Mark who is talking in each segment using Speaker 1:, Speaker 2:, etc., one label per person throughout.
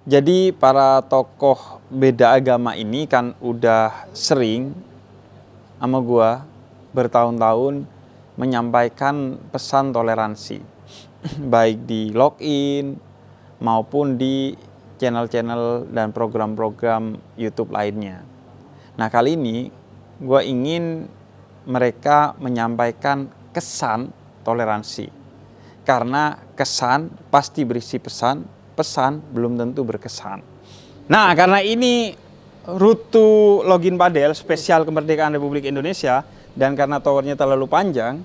Speaker 1: Jadi para tokoh beda agama ini kan udah sering sama gua bertahun-tahun menyampaikan pesan toleransi. Baik di login maupun di channel-channel dan program-program YouTube lainnya. Nah kali ini gua ingin mereka menyampaikan kesan toleransi. Karena kesan pasti berisi pesan, pesan belum tentu berkesan. Nah, karena ini rute login padel spesial kemerdekaan Republik Indonesia dan karena towernya terlalu panjang,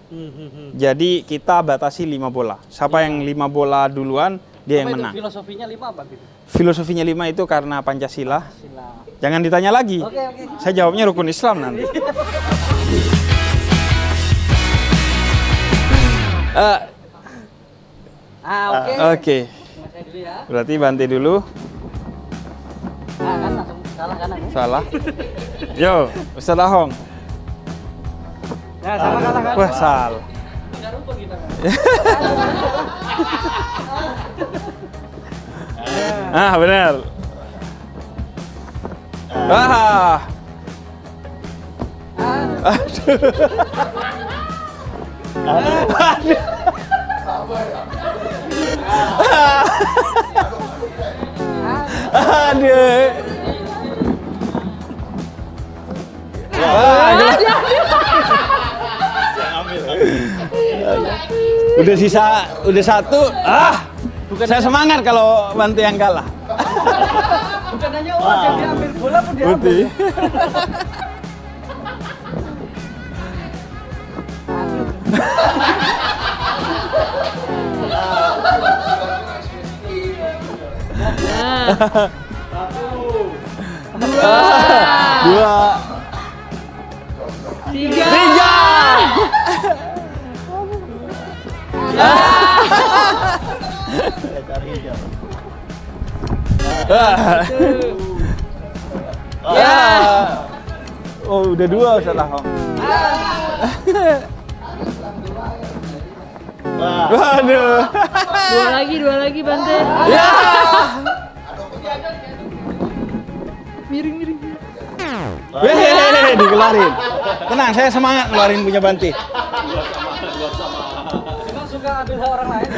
Speaker 1: jadi kita batasi 5 bola. Siapa yang 5 bola duluan, dia yang menang.
Speaker 2: Filosofinya 5 apa gitu?
Speaker 1: Filosofinya 5 itu karena Pancasila. Jangan ditanya lagi.
Speaker 2: Oke.
Speaker 1: Saya jawabnya rukun Islam nanti. Oke.
Speaker 2: Dulu ya.
Speaker 1: Berarti Banti dulu.
Speaker 2: Kan langsung salah kanan ya.
Speaker 1: Salah. Yo, Ustaz Ahong.
Speaker 2: Nah, sama kalah kan.
Speaker 1: Wah, salah.
Speaker 2: Udah rukun kita.
Speaker 1: Ah, benar. Ah. Aduh. Udah satu. Bukan saya semangat kalau Banti yang kalah.
Speaker 2: Bukan hanya uang yang diambil, bola pun diambil.
Speaker 1: Putih. Dua. Tiga. Oh, udah 2 Ustaz Ahong. Waduh.
Speaker 3: Dua lagi Bante.
Speaker 1: Ya.
Speaker 3: Miring.
Speaker 1: Weh, dikelarin. Tenang, saya semangat ngeluarin punya Banti.
Speaker 2: Emang suka ambil hak orang lain.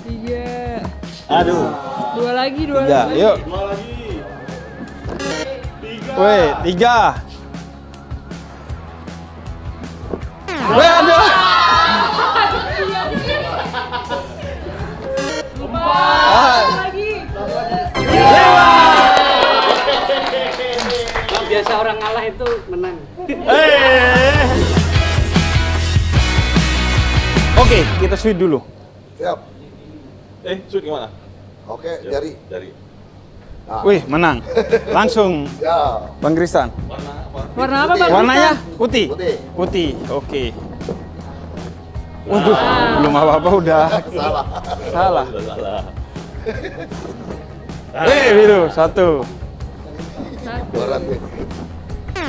Speaker 3: Tiga.
Speaker 1: Aduh.
Speaker 3: Dua lagi.
Speaker 1: Tiga, yuk. Weh, 3. Weh, aduh.
Speaker 2: Biasa orang ngalah itu menang.
Speaker 1: Oke, kita sweet dulu.
Speaker 4: Siap.
Speaker 5: Shoot gimana?
Speaker 4: Oke, jari. Nah.
Speaker 1: Wih, menang. Langsung,
Speaker 4: Ya.
Speaker 1: Bang Kristan.
Speaker 3: Warna apa Bang?
Speaker 1: Warnanya putih.
Speaker 4: Putih.
Speaker 1: Putih, oke. Waduh, belum apa-apa udah salah. Biru, 1.
Speaker 4: Berat nih.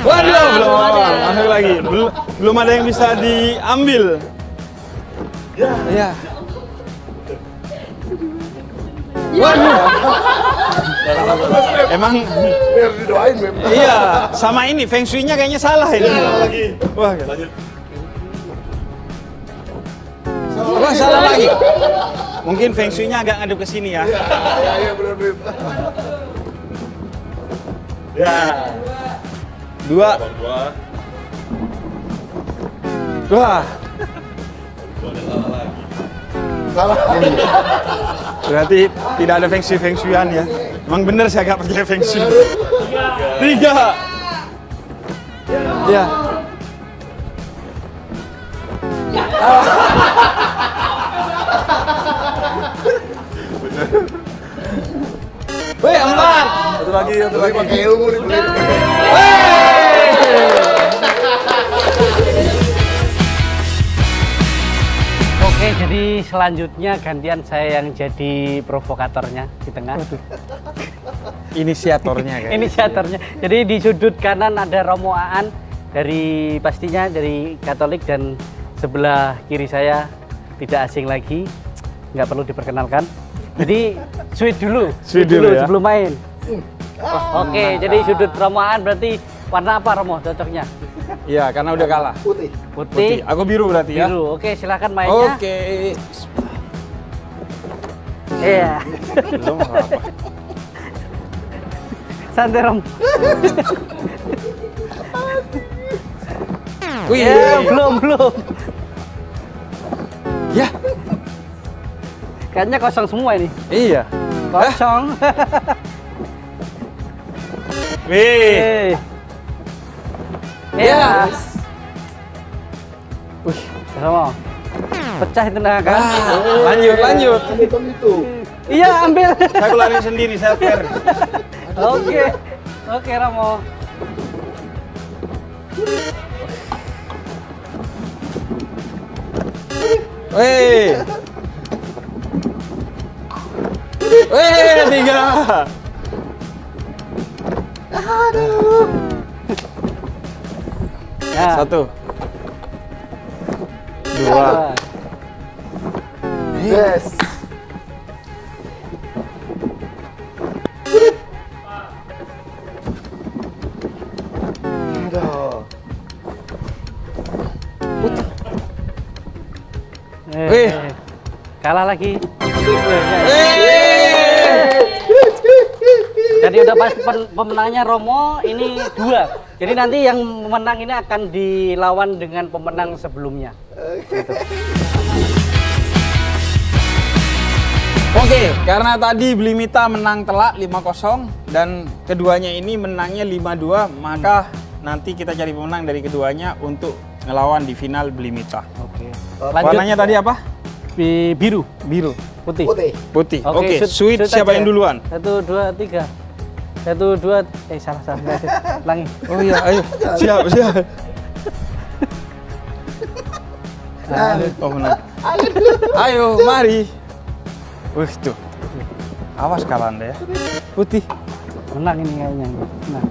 Speaker 1: Waduh, belum apa-apa. Masuk lagi. Belum ada yang bisa diambil. Ya. Waduh. Emang
Speaker 4: Biar didoain, Beb.
Speaker 1: iya, sama ini Feng Shui-nya kayaknya salah ini. Wah, Wah, salah lagi. Mungkin Feng Shui-nya agak ngadep ke sini ya.
Speaker 4: Iya, benar, Beb.
Speaker 5: Ya.
Speaker 1: 2. Wah,
Speaker 4: Salah.
Speaker 1: berarti tidak ada Feng Shui-an ya. Emang bener saya agak percaya Feng Shui. 3. Ya. Wih, 4.
Speaker 5: Satu lagi.
Speaker 4: Pakai ilmu nih, Beb.
Speaker 2: Oke, jadi selanjutnya gantian saya yang jadi provokatornya di tengah.
Speaker 1: Inisiatornya kan.
Speaker 2: Inisiatornya. Jadi di sudut kanan ada Romo Aan pastinya dari Katolik dan sebelah kiri saya tidak asing lagi, nggak perlu diperkenalkan. Jadi sweet dulu,
Speaker 1: Sweet dulu ya.
Speaker 2: sebelum main. Oke, jadi sudut Romoan berarti warna apa Romo cocoknya?
Speaker 1: Iya, karena udah kalah.
Speaker 4: Putih.
Speaker 2: Putih,
Speaker 1: Aku biru berarti ya.
Speaker 2: biru. Oke, silakan mainnya.
Speaker 1: Oke.
Speaker 2: Iya.
Speaker 1: Belum apa.
Speaker 2: Santai Rom.
Speaker 1: Wih.
Speaker 2: Ya, belum.
Speaker 1: Ya.
Speaker 2: Kayaknya kosong semua ini.
Speaker 1: Iya.
Speaker 2: Kosong.
Speaker 1: Wih.
Speaker 2: Ya. Wih, Romo. Pecah itu nah kan?
Speaker 1: Lanjut.
Speaker 4: Hitam itu.
Speaker 2: Iya, ambil.
Speaker 1: Saya keluarin sendiri, saya fair.
Speaker 2: Oke, Romo.
Speaker 1: Wih. Wih, 3.
Speaker 2: Ya.
Speaker 1: 1. 2.
Speaker 4: Yes. Aduh.
Speaker 1: Wih.
Speaker 2: Kalah lagi. Jadi udah pas pemenangnya Romo, ini 2. Jadi nanti yang menang ini akan dilawan dengan pemenang sebelumnya.
Speaker 1: Oke, karena tadi Blimita menang telak 5-0 dan keduanya ini menangnya 5-2, maka nanti kita cari pemenang dari keduanya untuk ngelawan di final Blimita.
Speaker 2: Oke.
Speaker 1: Warnanya tadi apa?
Speaker 2: Biru,
Speaker 1: Biru.
Speaker 2: putih.
Speaker 1: Putih. Oke, sweet siapa
Speaker 2: aja.
Speaker 1: yang duluan?
Speaker 2: 1, 2, 3. 1, 2, salah. Ulangi.
Speaker 1: Oh iya, ayo. Siap. Oh, menang. Ayo, mari. Wih, tuh. Awas kalah Anda ya. Putih.
Speaker 2: Menang ini kayaknya. Nah.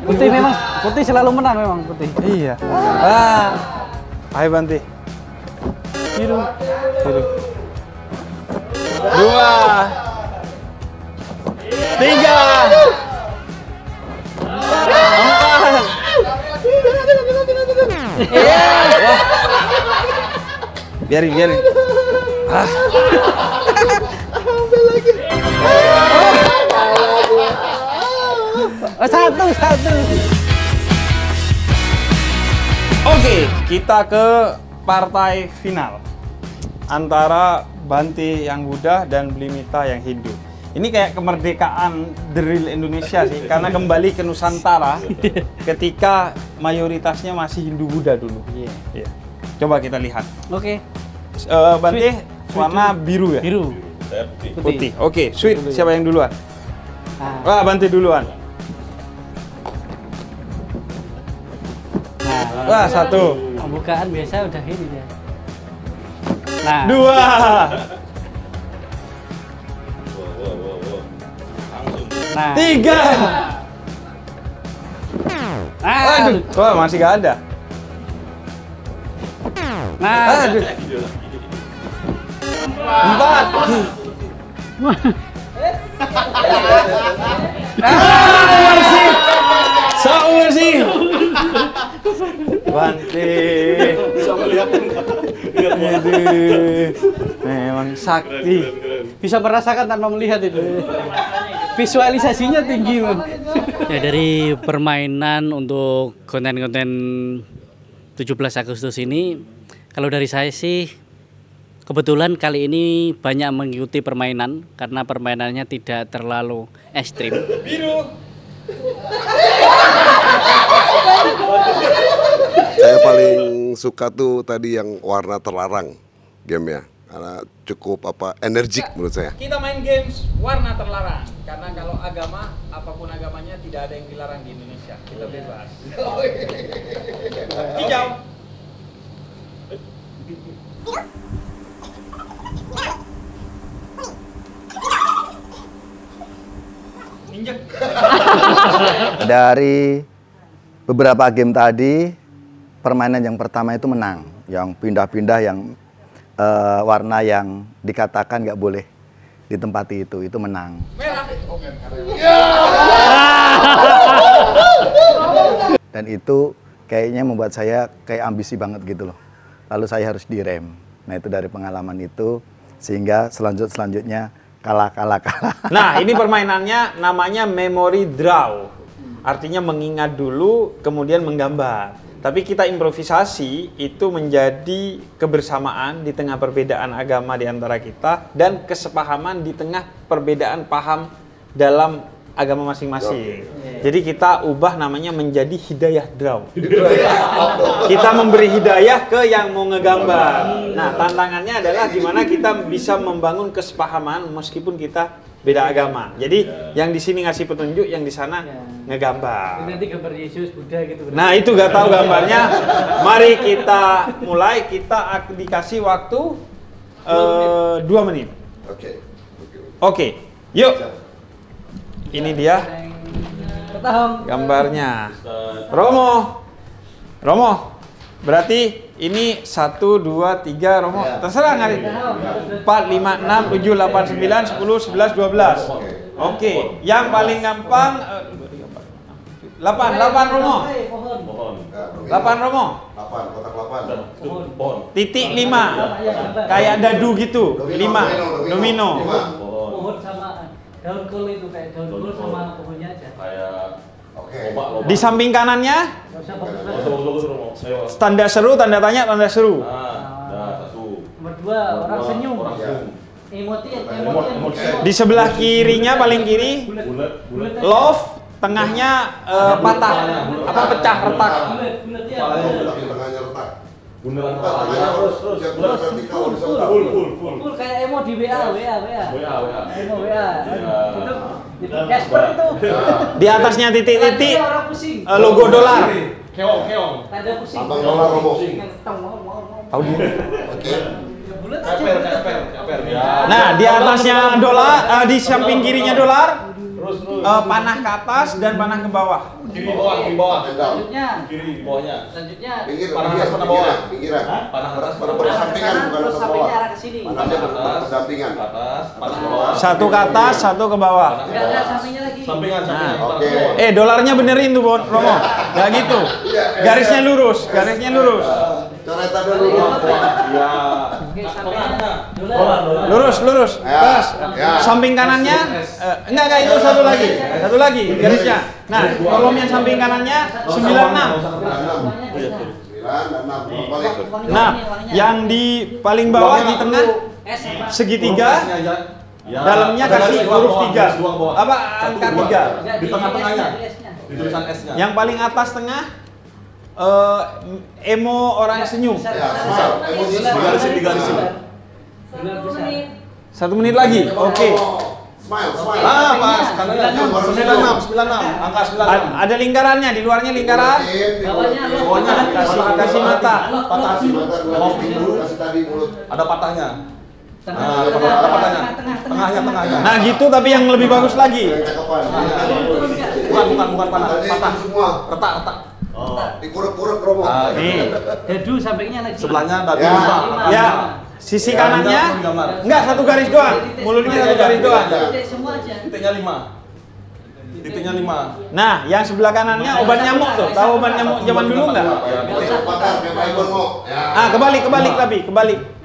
Speaker 2: Putih memang, putih selalu menang memang putih.
Speaker 1: Iya. Ayo Banti. Biru. 2. 3. 4. Biarin.
Speaker 2: Satu.
Speaker 1: Oke, kita ke partai final antara Banti yang Buddha dan Blimita yang Hindu. Ini kayak kemerdekaan the real Indonesia sih, karena kembali ke Nusantara ketika mayoritasnya masih Hindu Buddha dulu.
Speaker 2: Iya.
Speaker 1: Coba kita lihat.
Speaker 2: Oke.
Speaker 1: Banti warna biru ya?
Speaker 2: Biru.
Speaker 1: Putih. Oke, sweet. Siapa yang duluan?
Speaker 2: Nah.
Speaker 1: Wah, Banti duluan. Wah, 1.
Speaker 2: Pembukaan biasa udah ini ya. Nah.
Speaker 1: 2.
Speaker 2: Nah.
Speaker 1: 3. Aduh, wah masih gak ada.
Speaker 2: Nah.
Speaker 1: Aduh. 4. Masih. Banti.
Speaker 5: Bisa melihat.
Speaker 1: Memang sakti.
Speaker 2: Bisa merasakan tanpa melihat itu. Visualisasinya tinggi, Man. Ya, dari permainan untuk konten-konten 17 Agustus ini, kalau dari saya sih kebetulan kali ini banyak mengikuti permainan karena permainannya tidak terlalu ekstrim.
Speaker 1: Biru.
Speaker 4: Saya paling suka tuh tadi yang warna terlarang game ya, karena cukup energik menurut saya.
Speaker 1: Kita main games warna terlarang karena kalau agama, apapun agamanya tidak ada yang dilarang di Indonesia. Kita bebas. Hijau. Injek.
Speaker 6: Dari beberapa game tadi, permainan yang pertama itu menang, yang pindah-pindah yang warna yang dikatakan nggak boleh ditempati itu menang. Dan itu kayaknya membuat saya kayak ambisi banget gitu loh. Lalu saya harus direm. Nah itu dari pengalaman itu sehingga selanjutnya kalah.
Speaker 1: Nah ini permainannya namanya memory draw. Artinya mengingat dulu kemudian menggambar. Tapi kita improvisasi itu menjadi kebersamaan di tengah perbedaan agama di antara kita dan kesepahaman di tengah perbedaan paham dalam agama masing-masing. Jadi kita ubah namanya menjadi hidayah draw. Kita memberi hidayah ke yang mau ngegambar. Nah, tantangannya adalah gimana kita bisa membangun kesepahaman meskipun kita beda agama. Jadi yang di sini ngasih petunjuk, yang di sana ngegambar.
Speaker 2: Nanti gambar Yesus, Buddha gitu.
Speaker 1: Nah itu gak tahu gambarnya. Mari kita mulai. Kita dikasih waktu 2 menit. Oke. Yuk. Ini dia gambarnya. Romo. Berarti ini 1, 2, 3 Romo. Terserah ngarit. 4, 5, 6, 7, 8, 9, 10, 11, 12. Oke. Yang paling gampang 8 Romo. 8 Romo.
Speaker 4: 8, kotak 8.
Speaker 1: Titik 5. Kayak dadu gitu. 5. Domino.
Speaker 2: Pohon sama daun kol itu kayak daun kol sama pohonnya aja.
Speaker 1: Di samping kanannya tanda seru, tanda tanya, tanda seru.
Speaker 2: Nomor 2 orang senyum. Emoti.
Speaker 1: Di sebelah kirinya paling kiri love. Tengahnya patah, apa pecah, retak.
Speaker 2: Bulat ya.
Speaker 4: Tengahnya retak. Beneran
Speaker 2: Full kayak emo di WA. Emo WA. Itu Casper itu.
Speaker 1: Di atasnya titik-titik
Speaker 2: Orang pusing.
Speaker 1: logo dolar.
Speaker 5: Keong.
Speaker 2: Tanda pusing.
Speaker 4: Abang dolar Romo.
Speaker 1: Tahu dia.
Speaker 2: Bulat aja.
Speaker 5: Keper.
Speaker 1: Nah, di atasnya dolar, di samping kirinya dolar. Panah ke atas dan panah ke bawah.
Speaker 5: Kiri bawah.
Speaker 2: Selanjutnya.
Speaker 5: Kiri bawahnya.
Speaker 4: Pinggir,
Speaker 5: Panah
Speaker 4: pinggir,
Speaker 5: atas, panah bawah.
Speaker 4: pinggiran.
Speaker 5: Panah atas, panah
Speaker 4: Ber-
Speaker 5: bawah.
Speaker 4: Sampingan, bukan
Speaker 2: Terus
Speaker 4: ke
Speaker 2: sampingnya
Speaker 4: bawah.
Speaker 2: arah ke sini.
Speaker 4: Panahnya
Speaker 5: Atas.
Speaker 4: berdampingan.
Speaker 5: Atas, panah ke bawah.
Speaker 1: Satu ke atas, satu ke bawah.
Speaker 2: Enggak ada sampingnya lagi.
Speaker 5: Sampingan.
Speaker 1: Nah,
Speaker 4: Oke.
Speaker 1: dolarnya benerin tuh Romo. Gak gitu. Garisnya lurus.
Speaker 4: Coretan dulu.
Speaker 5: Iya.
Speaker 2: Oke, sampingnya dolar.
Speaker 1: Lurus.
Speaker 4: Ya,
Speaker 1: Terus
Speaker 4: ya.
Speaker 1: samping kanannya enggak itu satu lagi garisnya. Nah, kolom yang samping kanannya 96.
Speaker 4: 9 dan 6. Balik.
Speaker 1: Nah, yang di paling bawah di tengah segitiga, dalamnya kasih huruf 3. Apa angka 3?
Speaker 5: Di tengah-tengahnya. Di tulisan S-nya.
Speaker 1: Yang paling atas tengah emo orang senyum.
Speaker 4: Ya, susah. Emosi.
Speaker 5: Digarisin.
Speaker 1: 1 menit lagi. Oke.
Speaker 4: Smile.
Speaker 5: Pas. Kanannya 96. Angka 96.
Speaker 1: Ada lingkarannya, di luarnya lingkaran.
Speaker 2: Bawahnya
Speaker 1: Kasih mata.
Speaker 5: Patah.
Speaker 4: Love dulu, kasih tadi mulut.
Speaker 5: Ada patahnya. Nah, ada patahnya. Tengahnya.
Speaker 1: Nah, gitu tapi yang lebih bagus lagi.
Speaker 4: Cakapan.
Speaker 5: Bukan panah. Patah.
Speaker 4: Semua.
Speaker 5: Retak.
Speaker 4: Dikurek-kurek Romo.
Speaker 1: Nih.
Speaker 2: Dadu sampingnya lagi.
Speaker 5: Sebelahnya dadu
Speaker 4: Ya.
Speaker 5: 5.
Speaker 1: Ya, sisi kanannya enggak satu garis doang. Mulutnya satu garis doang.
Speaker 2: Semua aja.
Speaker 5: Titiknya 5.
Speaker 1: Nah, yang sebelah kanannya obat nyamuk tuh. Tahu obat nyamuk zaman dulu enggak?
Speaker 4: Patah, kayak Pak Igon mau. Ya.
Speaker 1: Kebalik.
Speaker 2: Enggak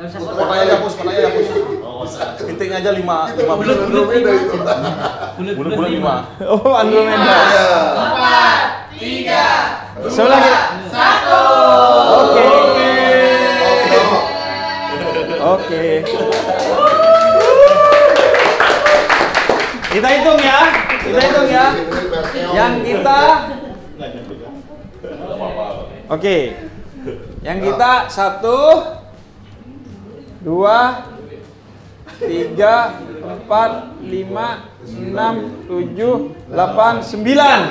Speaker 2: usah
Speaker 5: Patahnya dihapus. Titiknya aja 5.
Speaker 4: Beda itu.
Speaker 5: Bulat 5.
Speaker 1: Oh, Andromeda.
Speaker 2: 4, 3,
Speaker 1: Sebelah kiri.
Speaker 2: 1.
Speaker 1: Oke. Kita hitung ya. Yang kita Oke. Yang kita 1 2 3 4 5 6 7 8 9.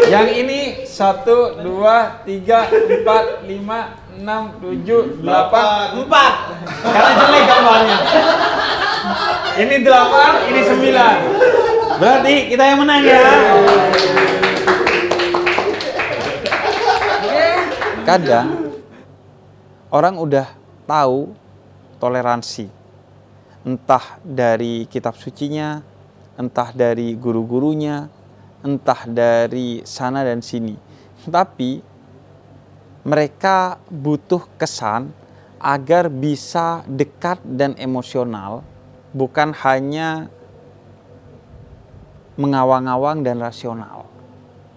Speaker 1: Yang ini 1 2 3 4 5 6 7 8 4. Karena jelek gambarnya. Ini 8, ini 9. Berarti kita yang menang ya. Kadang orang udah tahu toleransi. Entah dari kitab sucinya, entah dari guru-gurunya, entah dari sana dan sini. Tapi mereka butuh kesan agar bisa dekat dan emosional, bukan hanya mengawang-awang dan rasional.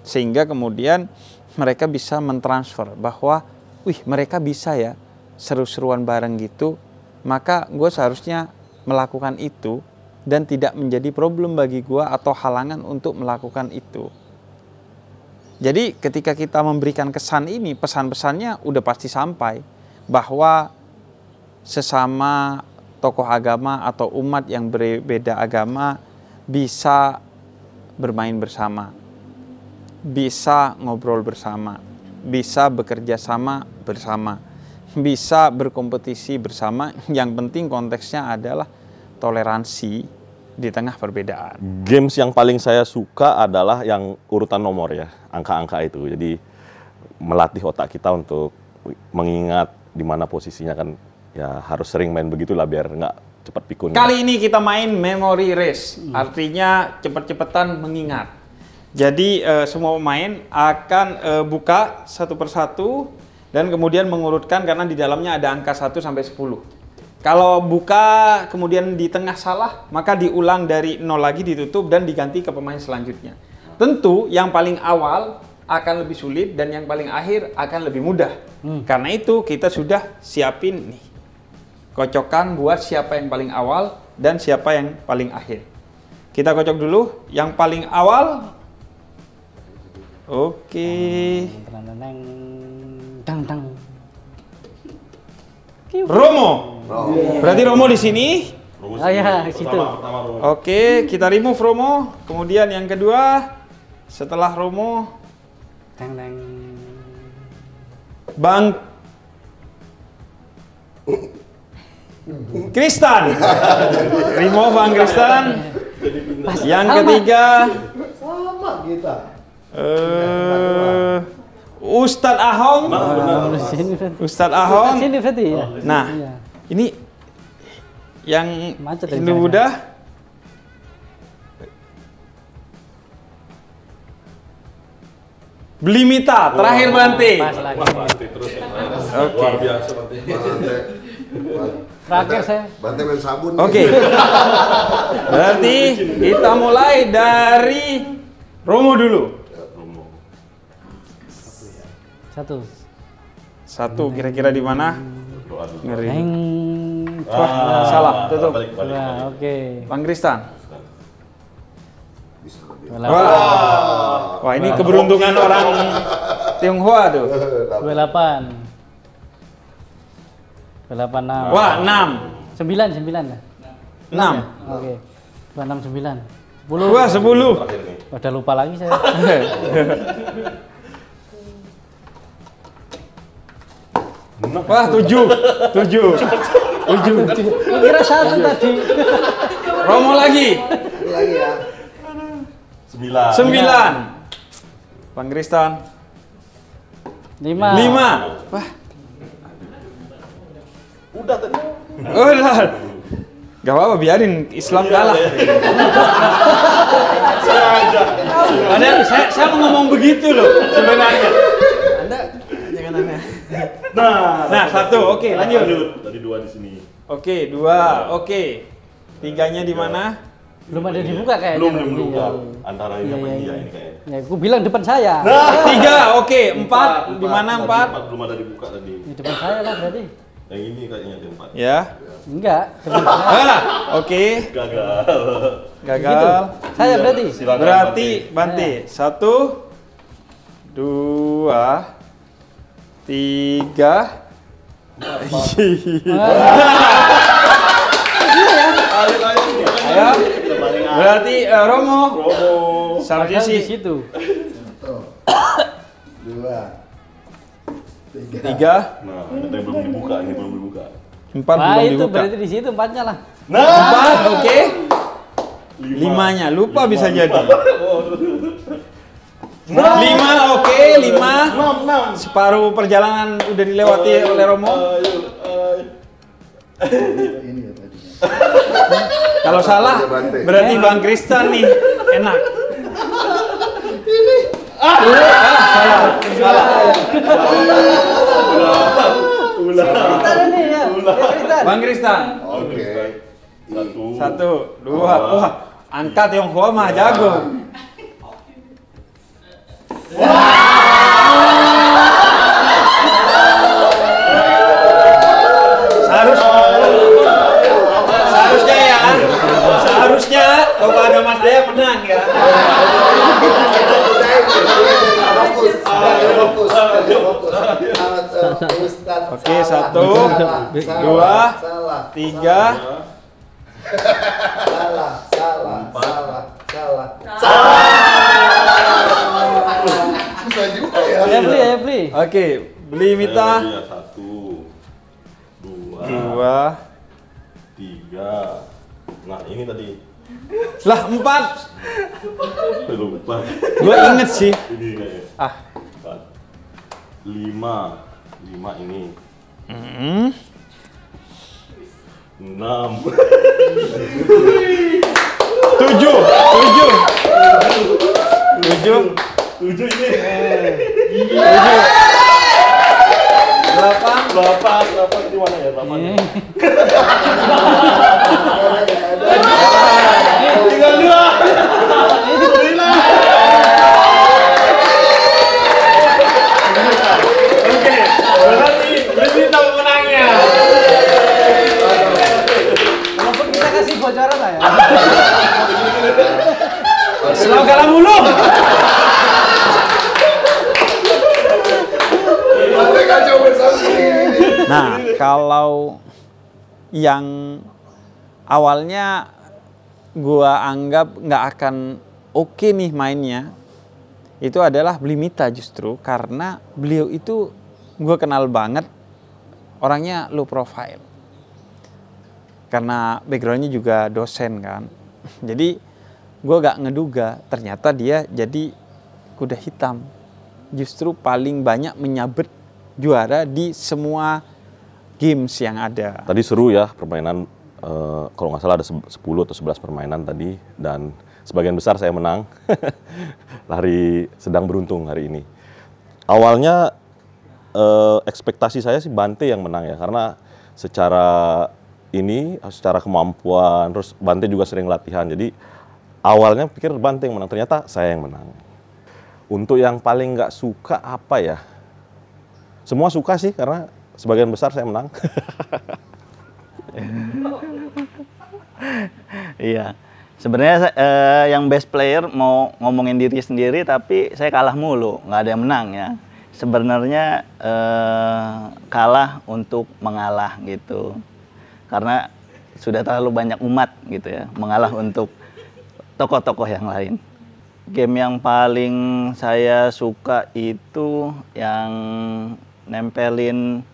Speaker 1: Sehingga kemudian mereka bisa mentransfer bahwa, wih mereka bisa ya seru-seruan bareng gitu, maka gue seharusnya melakukan itu dan tidak menjadi problem bagi gue atau halangan untuk melakukan itu. Jadi ketika kita memberikan kesan ini, pesan-pesannya udah pasti sampai bahwa sesama tokoh agama atau umat yang berbeda agama bisa bermain bersama, bisa ngobrol bersama, bisa bekerja sama bersama, bisa berkompetisi bersama. Yang penting konteksnya adalah toleransi di tengah perbedaan.
Speaker 7: Games yang paling saya suka adalah yang urutan nomor ya, angka-angka itu. Jadi melatih otak kita untuk mengingat di mana posisinya kan, ya harus sering main begitulah biar nggak cepat pikun.
Speaker 1: Kali ini kita main memory race, artinya cepet-cepetan mengingat. Jadi semua pemain akan buka satu persatu dan kemudian mengurutkan karena di dalamnya ada angka 1 sampai 10. Kalau buka kemudian di tengah salah, maka diulang dari 0 lagi, ditutup dan diganti ke pemain selanjutnya. Tentu yang paling awal akan lebih sulit dan yang paling akhir akan lebih mudah. Karena itu kita sudah siapin nih kocokan buat siapa yang paling awal dan siapa yang paling akhir. Kita kocok dulu yang paling awal. Oke. Romo. Berarti Romo di sini.
Speaker 2: Oh ya, situ.
Speaker 1: Oke, kita remove Romo. Kemudian yang kedua, setelah Romo, Bang Kristan. Remove Bang Kristan. Yang ketiga,
Speaker 6: Sama kita.
Speaker 1: Ustadz Ahong. Ustadz Ahong.
Speaker 2: Sini berarti ya.
Speaker 1: Nah, ini yang
Speaker 2: Macet
Speaker 1: Hindu Buddha. Belimita, terakhir Bante.
Speaker 2: Pas lagi.
Speaker 1: Oke.
Speaker 2: Terakhir saya.
Speaker 4: Bante main sabun.
Speaker 1: Oke. Berarti kita mulai dari Romo dulu. Satu kira-kira di mana? Ngeri. Wah, salah, tutup.
Speaker 2: Nah, oke.
Speaker 1: Bang Kristan. Wah, ini keberuntungan orang Tionghoa tuh.
Speaker 2: 28. 6.
Speaker 1: Wah, 6.
Speaker 2: 9 lah.
Speaker 1: 6.
Speaker 2: Oke. 26 9. 10.
Speaker 1: Wah, 10.
Speaker 2: Udah lupa lagi saya.
Speaker 1: Wah, 7.
Speaker 2: Kira 1 tadi.
Speaker 1: Romo lagi.
Speaker 4: Lagi ya.
Speaker 1: 9. Bang Kristan. 5. Wah.
Speaker 7: Udah tadi.
Speaker 1: Udah. Gak apa-apa, biarin Islam kalah. Padahal saya mau ngomong begitu loh sebenarnya. Anda jangan aneh. Nah, 1. Oke, lanjut.
Speaker 7: Tadi 2 di sini.
Speaker 1: Oke, 2. Oke. 3-nya di mana?
Speaker 2: Belum ada dibuka kayaknya.
Speaker 7: Belum dibuka. Antara ini apa dia ini kayaknya.
Speaker 2: Ya, aku bilang depan saya.
Speaker 1: 3. Oke, 4. Di mana 4?
Speaker 7: 4 belum ada dibuka tadi.
Speaker 2: Di depan saya lah berarti.
Speaker 7: Yang ini kayaknya yang 4.
Speaker 1: Ya.
Speaker 2: Enggak, depan saya.
Speaker 1: Oke.
Speaker 7: Gagal.
Speaker 1: Gagal.
Speaker 2: Saya berarti.
Speaker 1: Berarti Bante. 1, 2, 3. Ayo. Berarti Romo. Seharusnya
Speaker 2: Di
Speaker 1: sih
Speaker 2: situ.
Speaker 6: 2,
Speaker 1: 3.
Speaker 7: Nah, ada yang belum dibuka, ini belum dibuka.
Speaker 1: 4
Speaker 2: Wah,
Speaker 1: belum
Speaker 2: itu
Speaker 1: dibuka.
Speaker 2: berarti di situ 4-nya lah.
Speaker 1: 4, oke. 5-nya lupa bisa jadi. 5, oke, 5. Separuh perjalanan udah dilewati oleh Romo. Kalau salah berarti Bang Kristan nih enak. Salah. Bang Kristan.
Speaker 4: Oke.
Speaker 1: 1, 2. Wah, angka Tionghoa mah jago. Seharusnya Bapak agama saya menang ya. Oke, 1, 2, 3.
Speaker 4: Susah juga ya.
Speaker 2: Ya beli.
Speaker 1: Oke, beli Mita.
Speaker 7: 1, 2,
Speaker 1: 2.
Speaker 7: 3. Nah, ini tadi.
Speaker 1: Lah 4.
Speaker 7: Lupa.
Speaker 1: Gua inget sih.
Speaker 7: Ini kayaknya. 4. 5 ini. 6.
Speaker 1: 7 ini.
Speaker 7: 8 di mana ya? 8 ya? Tinggal 2.
Speaker 1: Oke, berarti Kita pemenangnya.
Speaker 2: Walaupun kita kasih bocoran lah ya.
Speaker 1: Selalu kalah mulu. Nah, kalau yang awalnya gua anggap nggak akan oke nih mainnya, itu adalah Blimita justru karena beliau itu gua kenal banget, orangnya low profile. Karena backgroundnya juga dosen kan, jadi gua gak ngeduga ternyata dia jadi kuda hitam. Justru paling banyak menyabet juara di semua games yang ada.
Speaker 7: Tadi seru ya permainan, kalau nggak salah ada 10 atau 11 permainan tadi, dan sebagian besar saya menang. Hari sedang beruntung hari ini. Awalnya ekspektasi saya sih Bante yang menang ya, karena secara kemampuan, terus Bante juga sering latihan, jadi awalnya pikir Bante yang menang, ternyata saya yang menang. Untuk yang paling nggak suka apa ya? Semua suka sih, karena sebagian besar saya menang.
Speaker 6: Iya, sebenarnya yang best player mau ngomongin diri sendiri, tapi saya kalah mulu, nggak ada yang menang ya. Sebenarnya kalah untuk mengalah gitu, karena sudah terlalu banyak umat gitu ya, mengalah untuk tokoh-tokoh yang lain. Game yang paling saya suka itu yang nempelin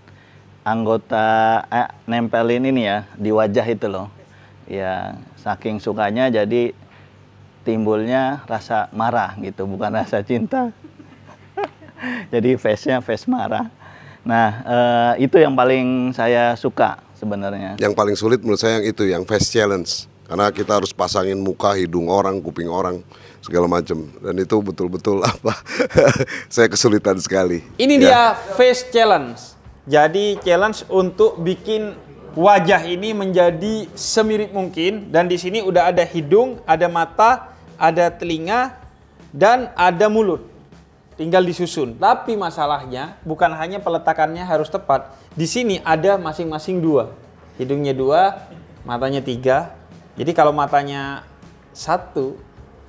Speaker 6: nempelin ini ya di wajah itu loh. Ya, saking sukanya jadi timbulnya rasa marah gitu, bukan rasa cinta. Jadi face-nya face marah. Nah, itu yang paling saya suka sebenarnya.
Speaker 4: Yang paling sulit menurut saya yang itu, yang face challenge. Karena kita harus pasangin muka, hidung orang, kuping orang, segala macam. Dan itu betul-betul saya kesulitan sekali.
Speaker 1: Ini dia face challenge. Jadi challenge untuk bikin wajah ini menjadi semirip mungkin, dan di sini udah ada hidung, ada mata, ada telinga, dan ada mulut. Tinggal disusun. Tapi masalahnya bukan hanya peletakannya harus tepat. Di sini ada masing-masing 2. Hidungnya 2, matanya 3. Jadi kalau matanya 1,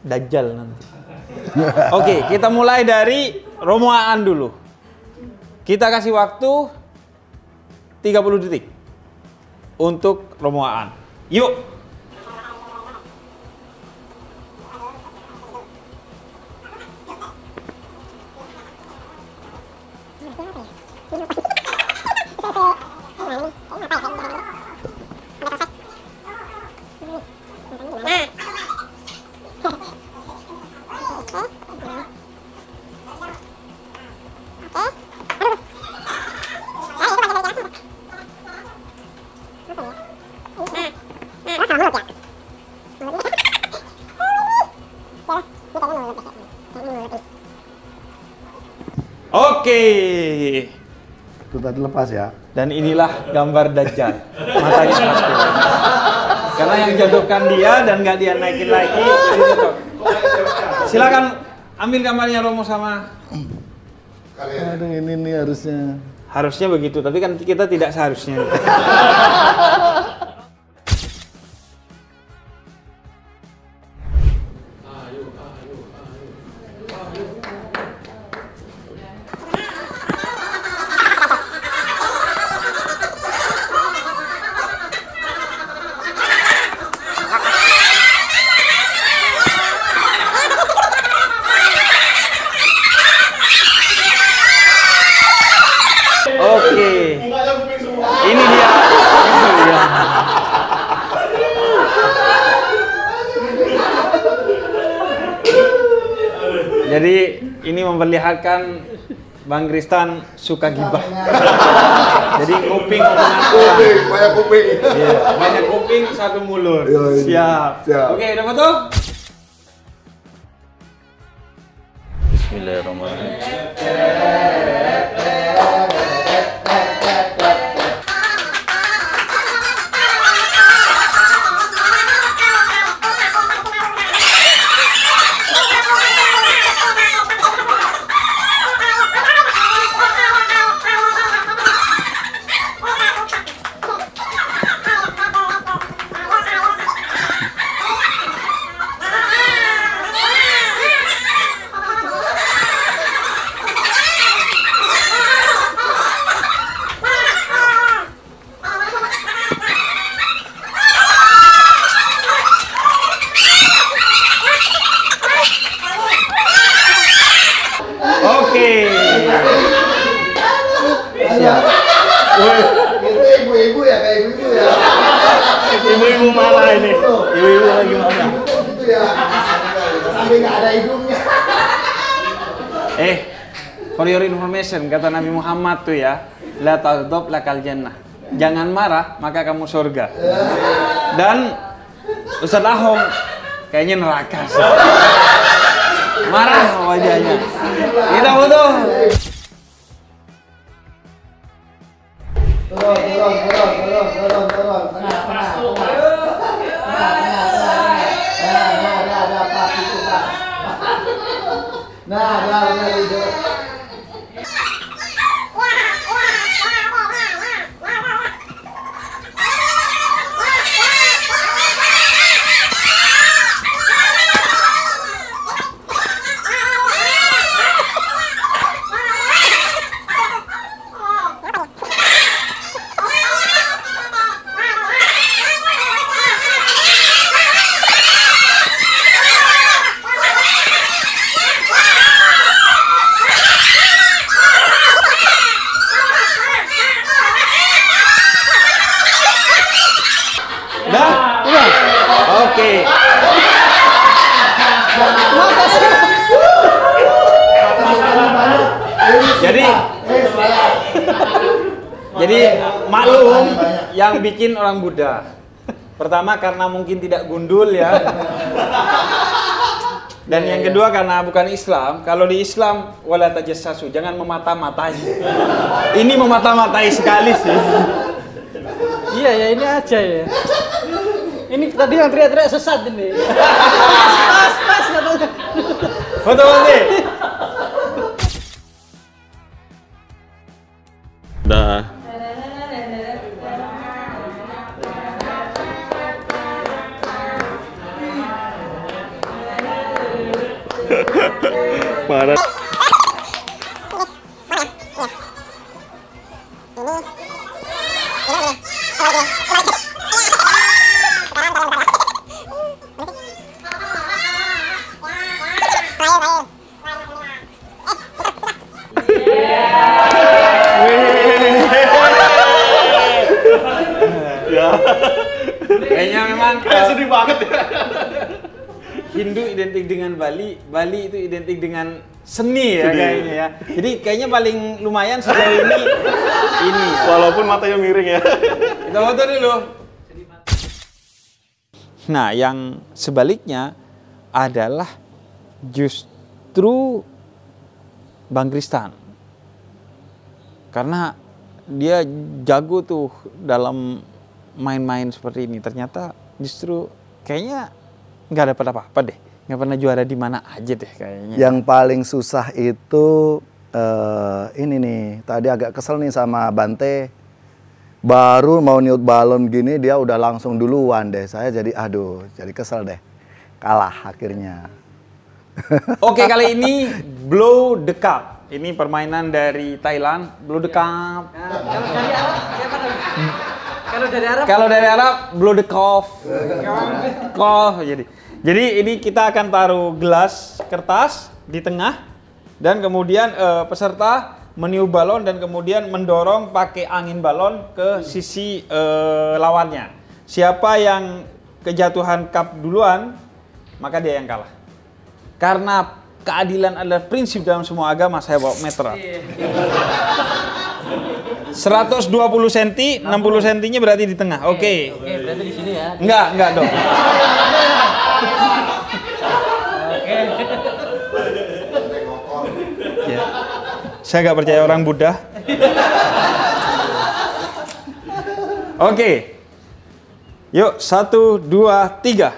Speaker 1: Dajjal nanti. Oke, kita mulai dari Romo Aan dulu. Kita kasih waktu 30 detik untuk Romo Aan. Yuk. Oke.
Speaker 8: Itu tadi lepas ya.
Speaker 1: Dan inilah gambar Dajjal. Matanya satu. Karena yang jatuhkan dia dan nggak dia naikin lagi. Jadi jatuh. Silakan ambil gambarnya Romo sama.
Speaker 8: Aduh ini nih harusnya.
Speaker 1: Harusnya begitu, tapi kan kita tidak seharusnya. Oke. Ini dia. Jadi ini memperlihatkan Bang Kristan suka gibah. Jadi kuping
Speaker 4: Banyak kuping.
Speaker 1: Iya, banyak kuping satu mulut. Siap. Oke, udah foto?
Speaker 6: Bismillahirrahmanirrahim.
Speaker 1: Oke. Siap.
Speaker 8: Itu ibu-ibu ya, kayak ibu-ibu ya.
Speaker 6: Ibu-ibu marah ini. Ibu-ibu lagi marah.
Speaker 8: Itu ya. Sampai nggak ada hidungnya.
Speaker 1: For your information, kata Nabi Muhammad tuh ya, la taghdab lakal jannah. Jangan marah, maka kamu surga. Dan Ustaz Ahong kayaknya neraka sih. Marah wajahnya. Kita foto.
Speaker 8: Turun. Tengah. Ada pas itu Pak. Nah, ada itu.
Speaker 1: Oke. Jadi maklum yang bikin orang Buddha. Pertama karena mungkin tidak gundul ya. Dan yang kedua karena bukan Islam. Kalau di Islam wala tajassasu, jangan memata-matai. Ini memata-matai sekali sih.
Speaker 2: Iya ya, ini aja ya. Ini tadi yang teriak-teriak sesat ini. Pas katanya.
Speaker 1: Foto nanti.
Speaker 7: Dah. Marah.
Speaker 1: Kayaknya memang
Speaker 5: sedih banget ya.
Speaker 1: Hindu identik dengan Bali, Bali itu identik dengan seni ya kayaknya ya. Jadi kayaknya paling lumayan sejauh ini.
Speaker 7: Walaupun matanya miring ya.
Speaker 1: Kita foto dulu. Nah, yang sebaliknya adalah justru Bang Kristan. Karena dia jago tuh dalam main-main seperti ini. Ternyata justru kayaknya nggak dapat apa-apa deh. Nggak pernah juara di mana aja deh kayaknya.
Speaker 9: Yang paling susah itu ini nih. Tadi agak kesel nih sama Bante. Baru mau niut balon gini dia udah langsung duluan deh. Saya jadi jadi kesel deh. Kalah akhirnya.
Speaker 1: Oke, kali ini blow the cup. Ini permainan dari Thailand, blow the cup. Kalau dari Arab, blow the cup. Jadi ini kita akan taruh gelas kertas di tengah dan kemudian peserta meniup balon dan kemudian mendorong pakai angin balon ke sisi lawannya. Siapa yang kejatuhan cup duluan, maka dia yang kalah. Karena keadilan adalah prinsip dalam semua agama, saya bawa meter. 120 cm, 60 cm-nya berarti di tengah. Oke.
Speaker 2: Oke, berarti di sini ya.
Speaker 1: Enggak dong.
Speaker 2: Oke.
Speaker 1: Ya. Saya nggak percaya orang Buddha. Oke. Yuk, 1, 2, 3.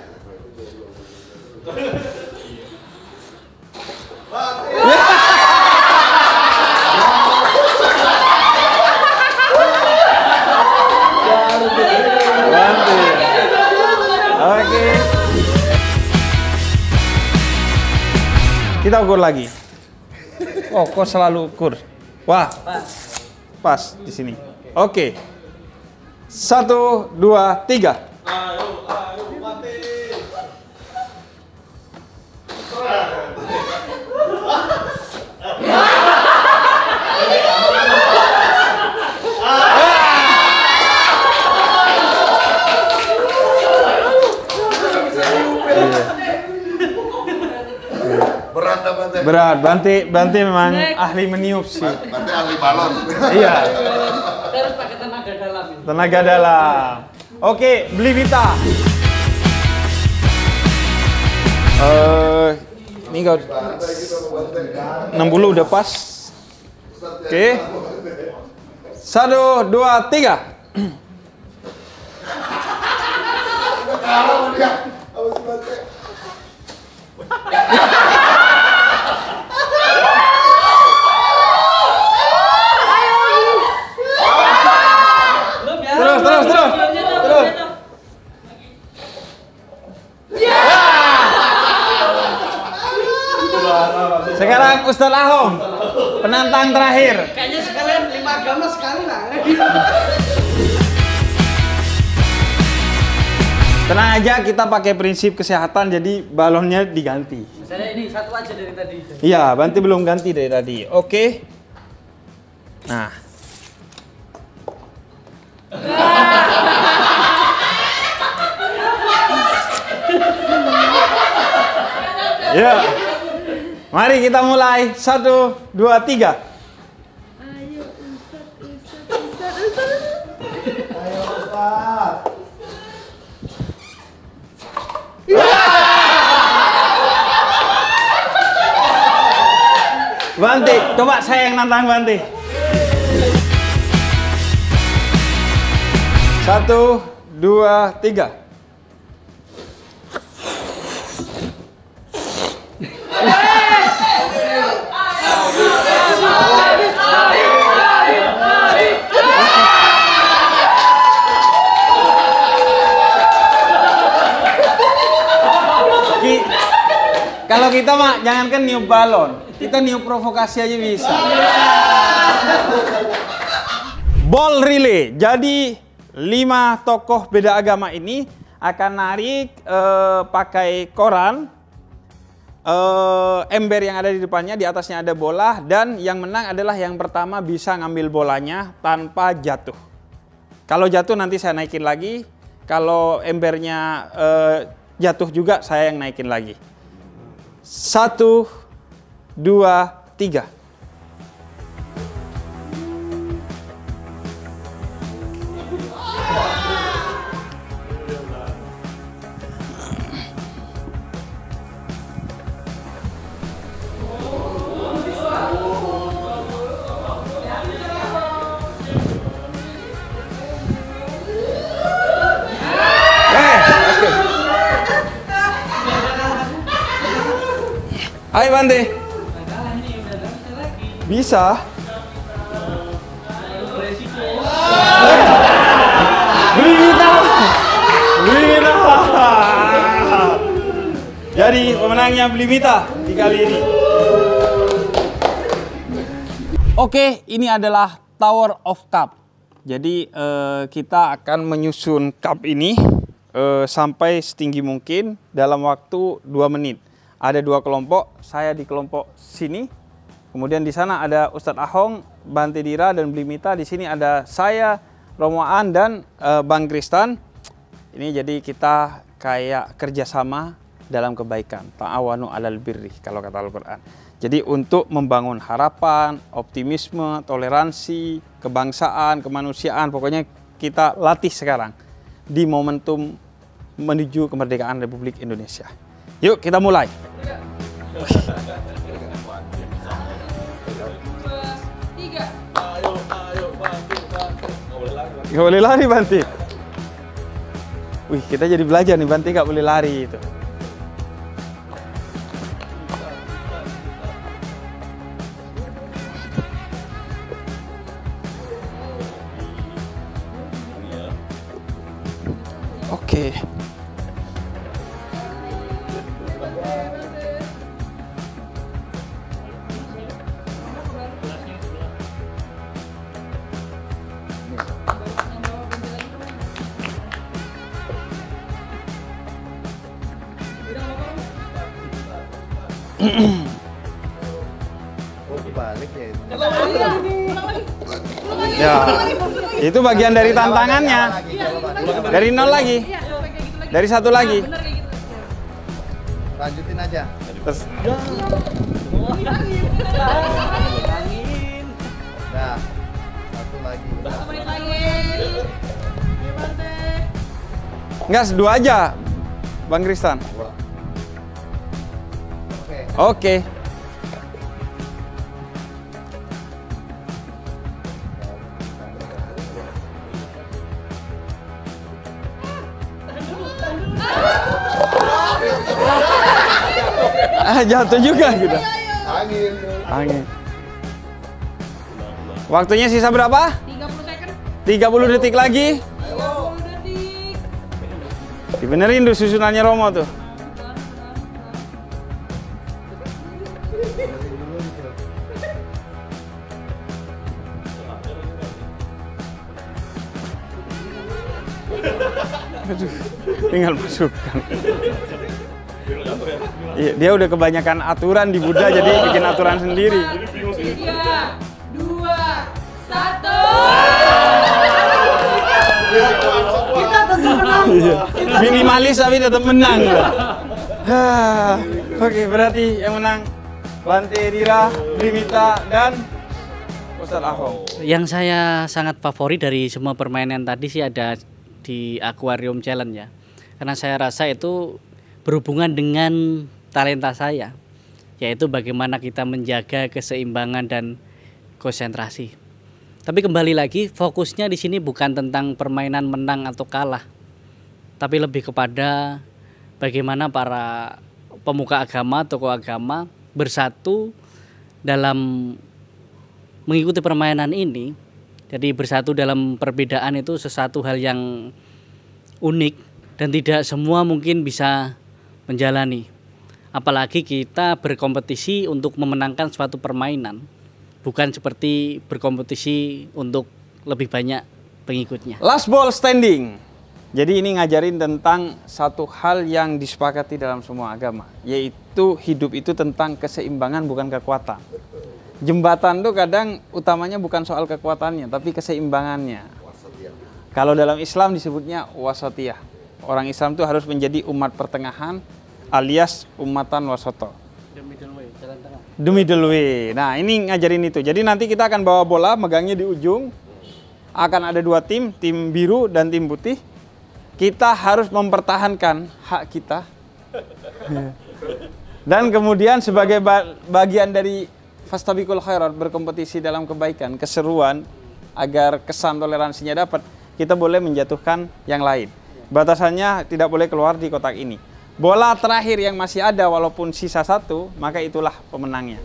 Speaker 1: Oke. Kita ukur lagi. Oh, kok selalu ukur? Wah, pas di sini. Oke. 1, 2, 3. Berat, Bante memang ahli meniup sih.
Speaker 4: Bante ahli balon.
Speaker 1: Iya.
Speaker 2: Harus pakai tenaga dalam ini.
Speaker 1: Tenaga dalam. Oke, beli Vita. Ini kau 60 udah pas. Oke. 1, 2, 3. Terus. Sekarang Ustaz Ahom, penantang terakhir.
Speaker 2: Kayaknya sekalian 5 agama sekali lah.
Speaker 1: Tenang aja, kita pakai prinsip kesehatan, jadi balonnya diganti.
Speaker 2: Misalnya ini satu aja dari tadi.
Speaker 1: Iya, Banti belum ganti dari tadi. Oke. Nah. Ya. Mari kita mulai. 1, 2, 3.
Speaker 3: Ayo Ustaz.
Speaker 8: Ayo Ustaz.
Speaker 1: Banti, coba saya yang nantang Banti. 1, 2, 3. Kalau kita mah jangankan niup balon, kita niup provokasi aja bisa. Ball relay. Jadi 5 tokoh beda agama ini akan narik pakai koran, ember yang ada di depannya, di atasnya ada bola, dan yang menang adalah yang pertama bisa ngambil bolanya tanpa jatuh. Kalau jatuh nanti saya naikin lagi, kalau embernya jatuh juga saya yang naikin lagi. 1, 2, 3. Ayo Bante. Bisa. Blimita. Jadi pemenangnya Blimita di kali ini. Oke, ini adalah Tower of Cup. Jadi kita akan menyusun cup ini sampai setinggi mungkin dalam waktu 2 menit. Ada 2 kelompok, saya di kelompok sini. Kemudian di sana ada Ustadz Ahong, Bante Dira dan Blimita. Di sini ada saya, Romo Aan dan Bang Kristan. Ini jadi kita kayak kerjasama dalam kebaikan. Ta'awanu 'alal birri kalau kata Al-Quran. Jadi untuk membangun harapan, optimisme, toleransi, kebangsaan, kemanusiaan, pokoknya kita latih sekarang di momentum menuju kemerdekaan Republik Indonesia. Yuk kita mulai. Gak boleh lari Banti. Wih, kita jadi belajar nih, Banti gak boleh lari itu. Oke.
Speaker 9: Balik ya itu.
Speaker 1: Ya, itu bagian dari tantangannya. Dari 0 lagi. Dari 1 lagi.
Speaker 9: Lanjutin aja.
Speaker 1: Terus.
Speaker 9: Nah, 1 lagi.
Speaker 1: Enggak, 2 aja, Bang Kristan. Oke. Jatuh juga gitu. Angin. Waktunya sisa berapa? 30 detik lagi. Dibenerin tuh susunannya Romo tuh. Aduh, tinggal masukkan. Iya, dia udah kebanyakan aturan di Buddha jadi bikin aturan sendiri.
Speaker 3: 3, 2, 1. Kita tentu menang.
Speaker 1: Minimalis tapi tetap menang. Oke, berarti yang menang Bante Dira, Blimita dan Ustadz Ahong.
Speaker 2: Yang saya sangat favorit dari semua permainan tadi sih ada di Aquarium Challenge ya. Karena saya rasa itu berhubungan dengan talenta saya, yaitu bagaimana kita menjaga keseimbangan dan konsentrasi. Tapi kembali lagi, fokusnya di sini bukan tentang permainan menang atau kalah, tapi lebih kepada bagaimana para pemuka agama, tokoh agama bersatu dalam mengikuti permainan ini. Jadi bersatu dalam perbedaan itu sesuatu hal yang unik dan tidak semua mungkin bisa menjalani. Apalagi kita berkompetisi untuk memenangkan suatu permainan, bukan seperti berkompetisi untuk lebih banyak pengikutnya.
Speaker 1: Last ball standing. Jadi ini ngajarin tentang satu hal yang disepakati dalam semua agama, yaitu hidup itu tentang keseimbangan bukan kekuatan. Jembatan tuh kadang utamanya bukan soal kekuatannya, tapi keseimbangannya. Kalau dalam Islam disebutnya wasatiyah. Orang Islam tuh harus menjadi umat pertengahan, alias umatan wasoto.
Speaker 2: The middle way, jalan tengah.
Speaker 1: The middle way. Nah, ini ngajarin itu. Jadi nanti kita akan bawa bola, megangnya di ujung. Akan ada 2 tim, tim biru dan tim putih. Kita harus mempertahankan hak kita. Dan kemudian sebagai bagian dari fastabiqul khairat, berkompetisi dalam kebaikan, keseruan, agar kesan toleransinya dapat, kita boleh menjatuhkan yang lain. Batasannya tidak boleh keluar di kotak ini. bola terakhir yang masih ada walaupun sisa 1, maka itulah pemenangnya.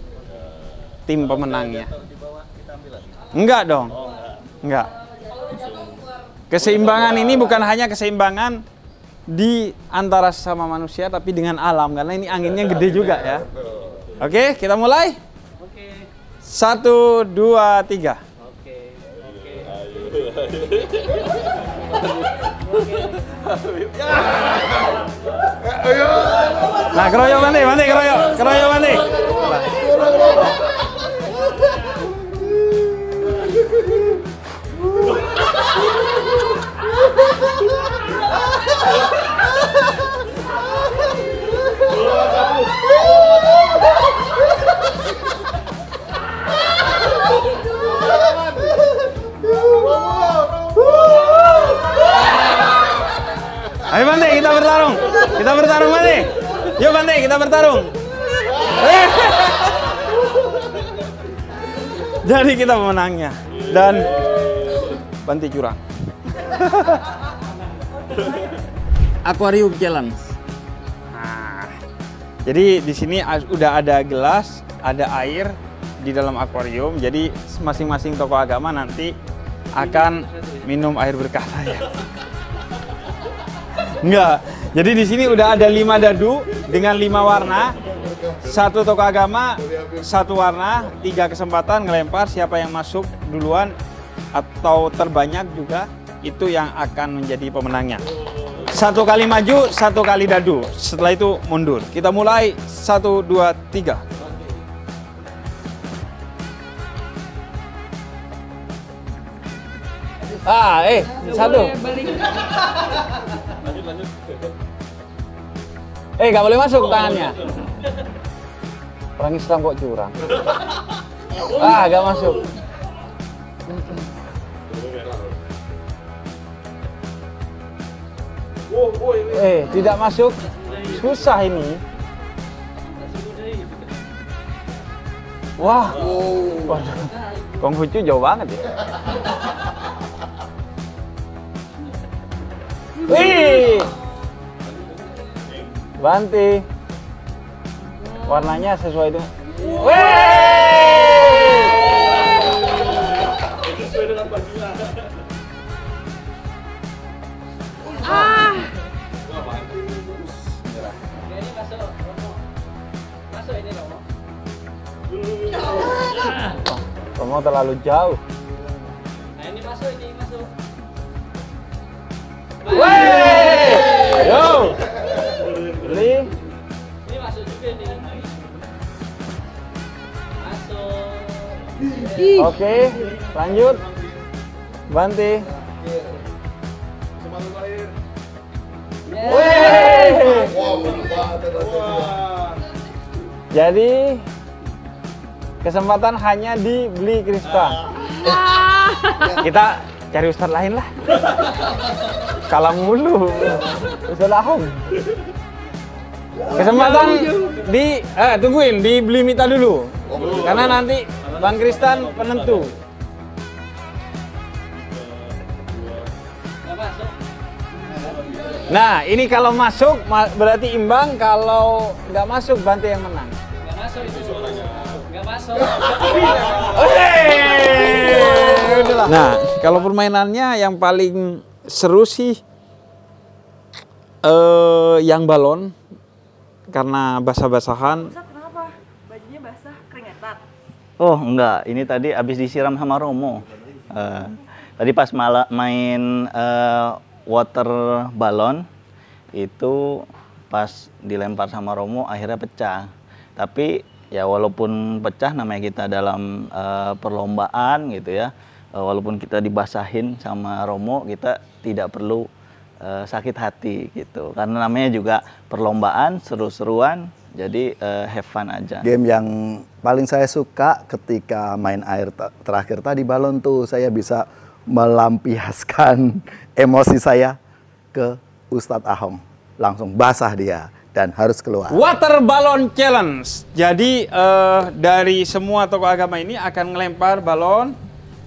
Speaker 1: Tim pemenangnya. Enggak dong. Enggak. Keseimbangan ini bukan hanya keseimbangan di antara sesama manusia, tapi dengan alam, karena ini anginnya gede juga ya. Oke, kita mulai. 1, 2, 3. Nah, keroyok Bante, keroyok Bante. Ayo Bante, kita bertarung. Kita bertarung Bante. Yuk Bante, kita bertarung. Jadi kita pemenangnya. Dan Bante curang. Aquarium Challenge. Nah, jadi di sini udah ada gelas, ada air di dalam akuarium. Jadi masing-masing tokoh agama nanti akan minum air berkah saya. Enggak. Jadi di sini udah ada 5 dadu dengan 5 warna. 1 tokoh agama, 1 warna, 3 kesempatan ngelempar. Siapa yang masuk duluan atau terbanyak juga itu yang akan menjadi pemenangnya. 1 kali maju, 1 kali dadu. Setelah itu mundur. Kita mulai 1, 2, 3. Satu. Gak boleh masuk tangannya. Orang Islam kok curang. Gak masuk. Tidak masuk. Susah ini. Wah. Konghucu jauh banget ya. Wih, Bante, warnanya sesuai dengan.
Speaker 7: Sesuai dengan bajunya.
Speaker 3: Ini masuk ini Romo.
Speaker 1: Romo terlalu jauh.
Speaker 3: Nah ini masuk.
Speaker 1: Yo. Ini
Speaker 3: masuk juga nih. Masuk.
Speaker 1: Oke, lanjut. Bante. Jadi kesempatan hanya dibeli Krista. Kita cari ustadz lain lah. Kalah mulu. Ustadz Ahom. Kesempatan tungguin, dibeli Mita dulu. Karena nanti Bang Kristan penentu. Nah, ini kalau masuk berarti imbang, kalau nggak masuk Bante yang menang.
Speaker 3: Nggak masuk itu. Nggak masuk.
Speaker 1: Nah, kalau permainannya yang paling seru sih yang balon, karena basah-basahan.
Speaker 10: Kenapa? Bajunya basah, keringetan?
Speaker 6: Oh enggak, ini tadi habis disiram sama Romo. Tadi pas main water balon itu pas dilempar sama Romo akhirnya pecah. Tapi ya walaupun pecah, namanya kita dalam perlombaan gitu ya. Walaupun kita dibasahin sama Romo, kita tidak perlu sakit hati gitu. Karena namanya juga perlombaan, seru-seruan, jadi have fun aja.
Speaker 9: Game yang paling saya suka ketika main air terakhir tadi balon tuh, saya bisa melampiaskan emosi saya ke Ustadz Ahong. Langsung basah dia dan harus keluar.
Speaker 1: Water Balloon Challenge. Jadi dari semua tokoh agama ini akan ngelempar balon,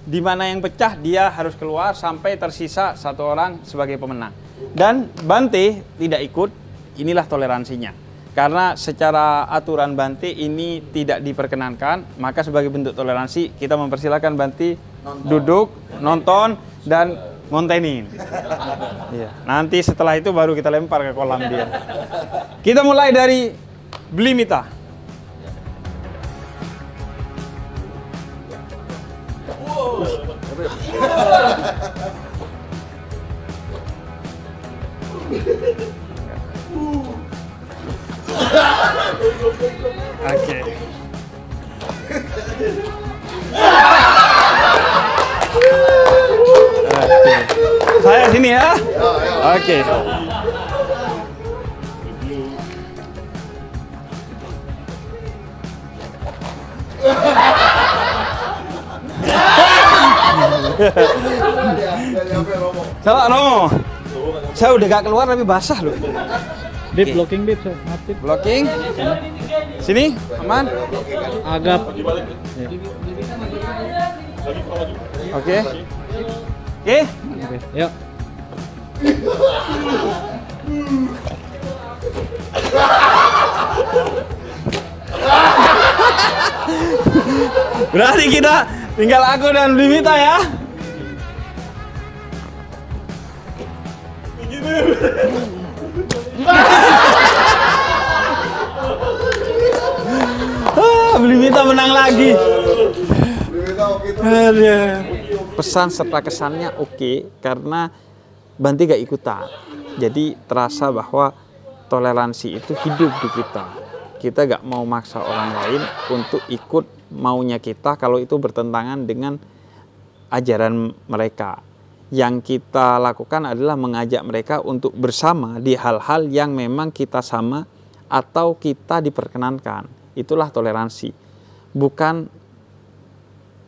Speaker 1: di mana yang pecah dia harus keluar sampai tersisa 1 orang sebagai pemenang. Dan Bante tidak ikut inilah toleransinya. Karena secara aturan Bante ini tidak diperkenankan, maka sebagai bentuk toleransi kita mempersilahkan Bante duduk, nonton, dan ngontenin. Iya. Nanti setelah itu baru kita lempar ke kolam dia. Kita mulai dari Blimita. Oke. Saya sini ya. Oke. Salah Romo. Saya udah gak keluar tapi basah loh.
Speaker 2: Bib, blocking Bib, aktif.
Speaker 1: Blocking. Sini, aman.
Speaker 2: Agap.
Speaker 1: Oke. Oke.
Speaker 2: Yuk.
Speaker 1: Berarti kita tinggal aku dan Blimita ya. Blimita menang lagi. Pesan serta kesannya oke, karena Bante gak ikutan. Jadi terasa bahwa toleransi itu hidup di kita. Kita gak mau maksa orang lain untuk ikut maunya kita kalau itu bertentangan dengan ajaran mereka. Yang kita lakukan adalah mengajak mereka untuk bersama di hal-hal yang memang kita sama atau kita diperkenankan. Itulah toleransi. Bukan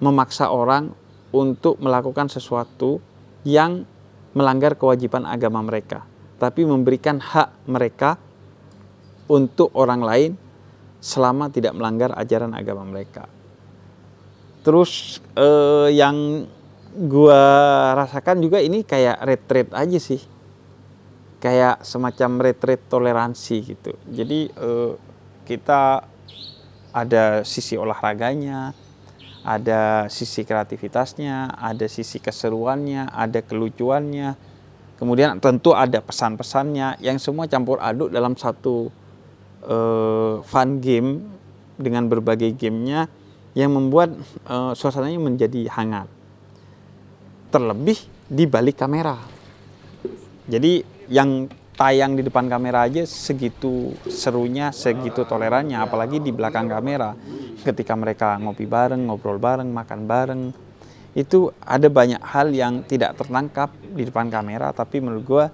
Speaker 1: memaksa orang untuk melakukan sesuatu yang melanggar kewajiban agama mereka, tapi memberikan hak mereka untuk orang lain selama tidak melanggar ajaran agama mereka. Terus yang gua rasakan juga ini kayak retreat aja sih, kayak semacam retreat toleransi gitu. Jadi kita ada sisi olahraganya, ada sisi kreativitasnya, ada sisi keseruannya, ada kelucuannya, kemudian tentu ada pesan-pesannya yang semua campur aduk dalam satu fun game dengan berbagai gamenya yang membuat suasananya menjadi hangat. Terlebih di balik kamera. Jadi yang tayang di depan kamera aja segitu serunya, segitu tolerannya, apalagi di belakang kamera. Ketika mereka ngopi bareng, ngobrol bareng, makan bareng, itu ada banyak hal yang tidak tertangkap di depan kamera, tapi menurut gue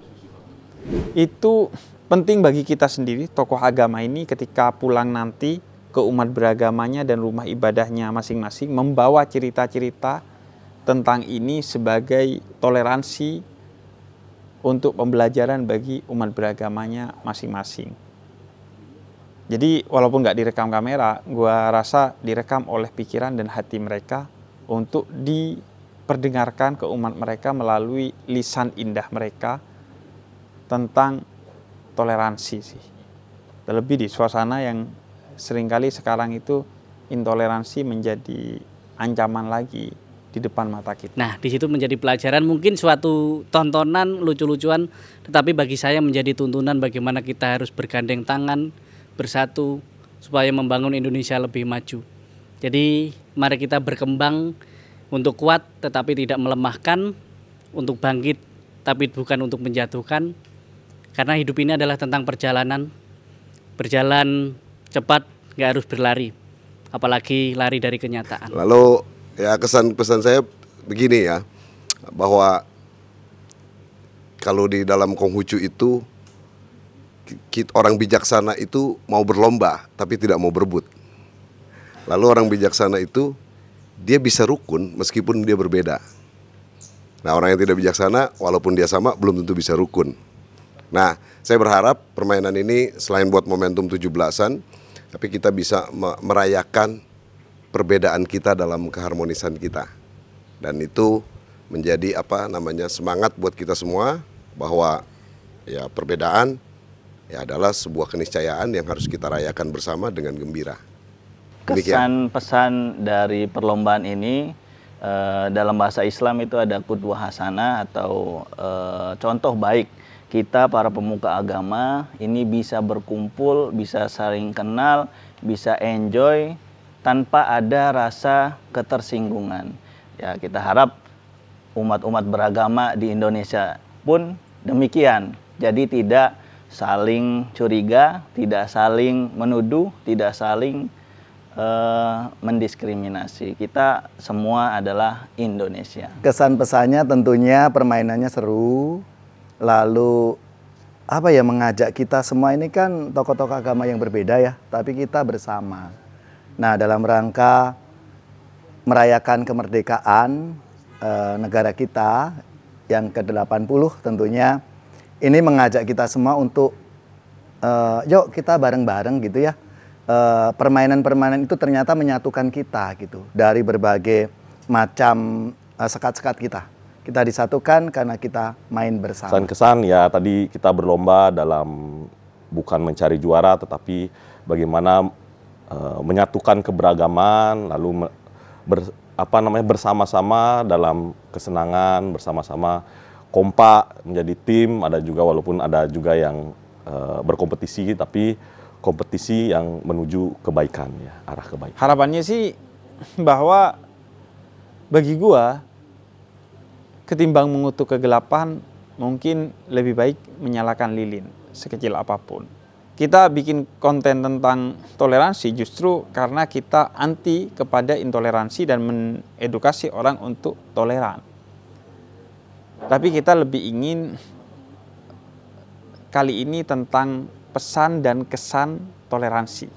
Speaker 1: itu penting bagi kita sendiri, tokoh agama ini ketika pulang nanti ke umat beragamanya dan rumah ibadahnya masing-masing, membawa cerita-cerita tentang ini sebagai toleransi untuk pembelajaran bagi umat beragamanya masing-masing. Jadi walaupun nggak direkam kamera, gua rasa direkam oleh pikiran dan hati mereka untuk diperdengarkan ke umat mereka melalui lisan indah mereka tentang toleransi sih. Terlebih di suasana yang seringkali sekarang itu intoleransi menjadi ancaman lagi di depan mata kita.
Speaker 2: Nah, di situ menjadi pelajaran, mungkin suatu tontonan lucu-lucuan, tetapi bagi saya menjadi tuntunan bagaimana kita harus bergandeng tangan, bersatu, supaya membangun Indonesia lebih maju. Jadi, mari kita berkembang untuk kuat, tetapi tidak melemahkan, untuk bangkit, tapi bukan untuk menjatuhkan, karena hidup ini adalah tentang perjalanan, berjalan cepat, nggak harus berlari, apalagi lari dari kenyataan.
Speaker 4: Lalu ya pesan saya begini ya, bahwa kalau di dalam Konghucu itu orang bijaksana itu mau berlomba tapi tidak mau berebut. Lalu orang bijaksana itu dia bisa rukun meskipun dia berbeda. Nah, orang yang tidak bijaksana walaupun dia sama belum tentu bisa rukun. Nah, saya berharap permainan ini selain buat momentum 17-an, tapi kita bisa merayakan perbedaan kita dalam keharmonisan kita, dan itu menjadi semangat buat kita semua bahwa ya perbedaan ya adalah sebuah keniscayaan yang harus kita rayakan bersama dengan gembira. Demikian.
Speaker 6: Kesan pesan dari perlombaan ini dalam bahasa Islam itu ada qudwah hasanah atau contoh baik kita para pemuka agama ini bisa berkumpul, bisa saling kenal, bisa enjoy tanpa ada rasa ketersinggungan. Ya, kita harap umat-umat beragama di Indonesia pun demikian. Jadi tidak saling curiga, tidak saling menuduh, tidak saling mendiskriminasi. Kita semua adalah Indonesia.
Speaker 9: Kesan pesannya tentunya permainannya seru, lalu apa ya, mengajak kita semua ini kan tokoh-tokoh agama yang berbeda ya, tapi kita bersama. Nah, dalam rangka merayakan kemerdekaan negara kita yang ke-80 tentunya ini mengajak kita semua untuk yuk kita bareng-bareng gitu ya. Permainan-permainan itu ternyata menyatukan kita gitu dari berbagai macam sekat-sekat kita. Kita disatukan karena kita main bersama.
Speaker 7: Kesan-kesan ya tadi kita berlomba dalam bukan mencari juara tetapi bagaimana menyatukan keberagaman lalu bersama-sama dalam kesenangan, bersama-sama kompak menjadi tim. Ada juga walaupun ada juga yang berkompetisi tapi kompetisi yang menuju kebaikan ya, arah kebaikan.
Speaker 1: Harapannya sih bahwa bagi gua ketimbang mengutuk kegelapan mungkin lebih baik menyalakan lilin sekecil apapun. Kita bikin konten tentang toleransi justru karena kita anti kepada intoleransi dan mengedukasi orang untuk toleran. Tapi kita lebih ingin kali ini tentang pesan dan kesan toleransi.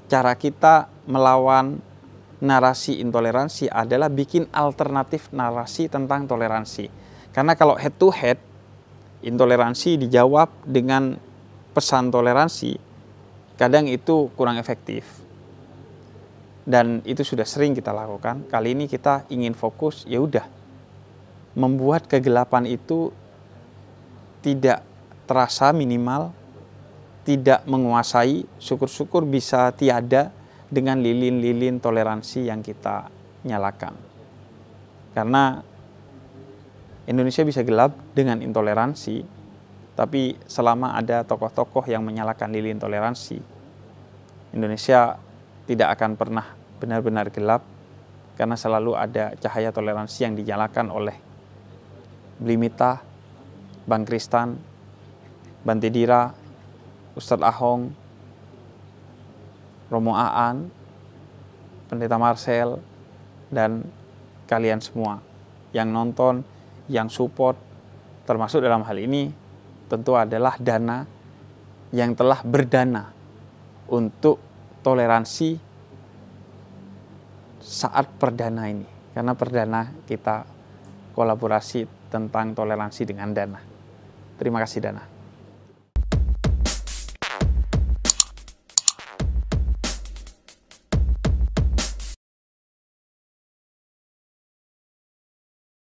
Speaker 1: Cara kita melawan narasi intoleransi adalah bikin alternatif narasi tentang toleransi. Karena kalau head to head, intoleransi dijawab dengan pesan toleransi, kadang itu kurang efektif. Dan itu sudah sering kita lakukan. Kali ini kita ingin fokus, ya udah, membuat kegelapan itu tidak terasa minimal, tidak menguasai, syukur-syukur bisa tiada dengan lilin-lilin toleransi yang kita nyalakan. Karena Indonesia bisa gelap dengan intoleransi, tapi selama ada tokoh-tokoh yang menyalakan lilin toleransi, Indonesia tidak akan pernah benar-benar gelap karena selalu ada cahaya toleransi yang dinyalakan oleh Blimita, Bang Kristan, Bante Dira, Ustadz Ahong, Romo Aan, Pendeta Marcel, dan kalian semua yang nonton, yang support, termasuk dalam hal ini tentu adalah Dana yang telah berdana untuk toleransi saat perdana ini. Karena perdana kita kolaborasi tentang toleransi dengan Dana. Terima kasih Dana.